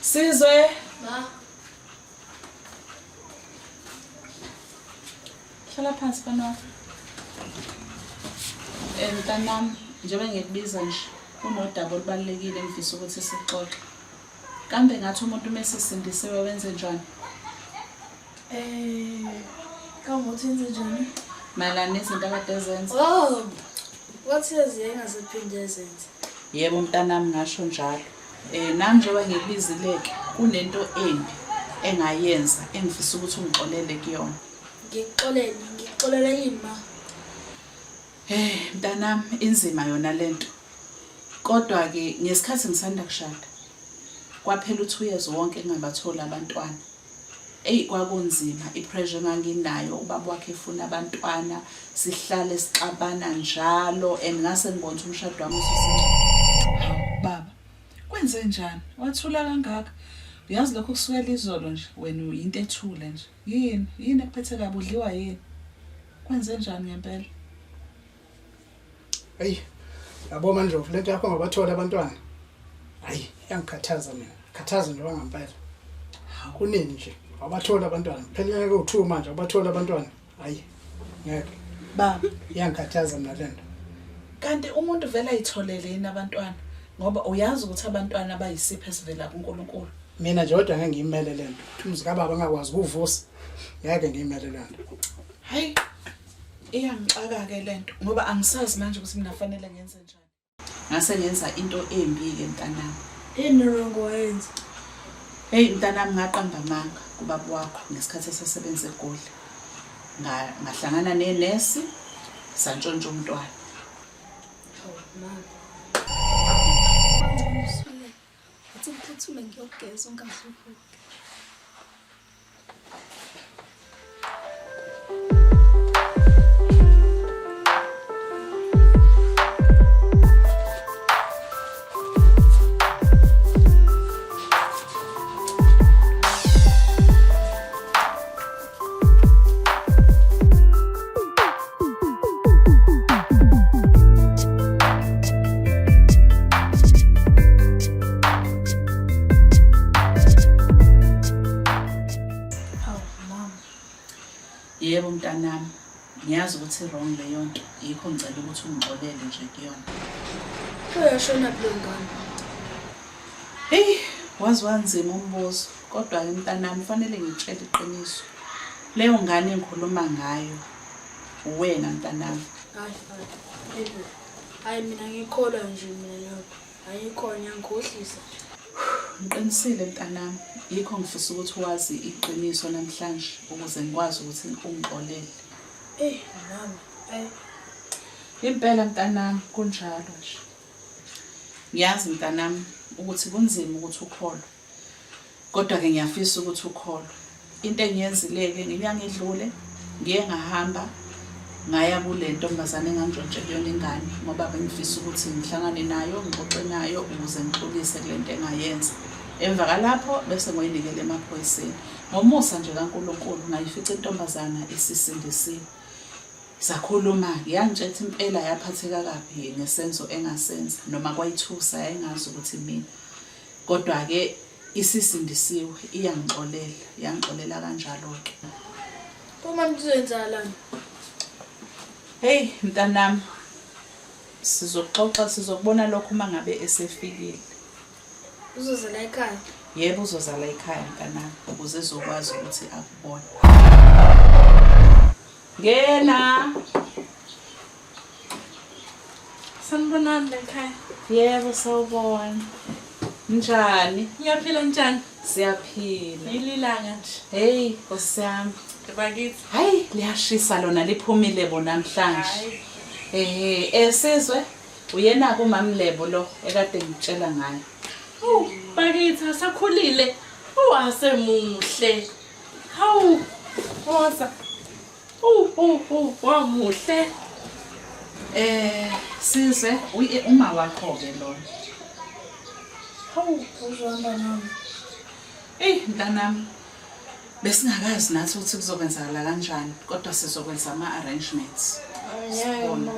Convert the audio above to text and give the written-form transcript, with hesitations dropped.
Sizwe. Ma. Hlala phansi bana. Mntanami, njengoba ngikubiza nje, kunodaba olubalulekile engifisa ukuthi sixoxe. Kambe ngathi umuntu mesisindisiwe wenze njani? Kamuthi wenze njani? Mayelana nezinto akade ezenza. Oh. Wathi engaziphinde ezenze. Yebo mntanami ngasho njalo. Nami njengoba ngikubizileke kunento embi engayenza engifisa ukuthi ungixolele kuyona. Ngixolele yini ma? Mntanami inzima yona lento. Kodwa ke ngesikhathi ngisanda kushada kwaphela u2 years wonke engabathola abantwana. Kwakunzima, ipressure nganginayo, ubaba wakhe efuna abantwana, sihlale sixabana njalo ngase ngibona ukuthi umshado wami ususenjani. Baba, kwenze njani? Wathula kangaka. Uyazi lokho kusukela izolo nje wena uyinto ethule nje. Yini ekuphethe kabi udliwa yini? Kwenze njani ngempela? Hey, yabo manje lento yakho ngabathola abantwana. Hayi, iyangikhathaza mina. Khathaza nje wangampela. Kunini nje? Abathola abantwana. Phela ngeke u2 manje abathola abantwana. Hayi. Ngeke. Baba, iyangikhathaza mina lento. Kanti umuntu vele ayitholele yini abantwana? Ngoba uyazi ukuthi abantwana bayisipho esivela kuNkulunkulu. Mina nje kodwa ngeke ngiyimele lento. Umzi kababa ngakwazi ukuvusa. Ngeke ngiyimele lento. Hayi. Iyangixaka ke lento ngoba angisazi manje ukuthi mina kufanele ngenze njani. Ngase ngenza into embi ke mntanami. Yini wrong wayenza? Mntanami ngaqamba amanga kubaba wakho ngesikhathi esesebenza eGoli. Ngahlangana nenesi santshontsha umntwana. Mama. Athi ngiphuthule ngiyogeza ungazukho. Yebo mntanami, ngiyazi ukuthi wrong leyo nto, yikho ngicela ukuthi ungixolele nje kuyona. Uyashona kulo ngane. Wazi wanzima umbuzo, kodwa ke mntanami fanele ngitshele iqiniso. Leyo ngane engikhuluma ngayo uwena mntanami. Hayi mina ngikholwa nje mina lapho. Ayikhonya ngikhohlisa. Ngiqinisile mntanami, yikho ngifisa ukuthi wazi iqiniso namhlanje ukuze ngikwazi ukuthi ungixolele. Mama, Impela mntanami kunjalo nje. Ngiyazi mntanami ukuthi kunzima ukuthi ukholwe. Kodwa ke ngiyafisa ukuthi ukholwe. Into engiyenzileke nginyanga edlule ngiye ngahamba ngaya kule ntombazane engangitshontshe kuyona ingane ngoba bengifisa ukuthi ngihlangane nayo ngixoxe nayo ukuze ngixolise kule nto engayenza. Emva kalapho bese ngoyinikele emaphoyiseni. Ngomusa nje kaNkulunkulu ngayifica intombazana isisindisiwe. Sakhuluma yangitshela impela yaphatheka kabi ngesenzo engasenza noma kwayithusa yayingazi ukuthi mina. Kodwa ke isisindisiwe iyangixolela kanjalo ke. uma nizenzalana? Hey mntanami, sizoxoxa sizokubona lokho uma ngabe esefikile. Uzozala ekhaya? Yebo uzozala ekhaya mntanami ukuze ezokwazi ukuthi akubone. Ngena. Sanibonani ekhaya. Yebo sawubona. Njani? Ngiyaphila njani? Siyaphila. Yililanga nje. Hey Nkosiyami. Bakithi. Hayi liyashisa lona liphumile bona namhlanje. Sizwe uyena ku mami Lebo lo ekade ngitshela ngayo. Bakithi asakhulile. Asemuhle. Hawu. Woza. Wamuhle. Sizwe uma wakho ke lona. Hawu, uzohamba nami. Mntanami. Besingakazi nathi ukuthi kuzokwenzakala kanjani, kodwa sizokwenza ama-arrangements. Yeah, mama.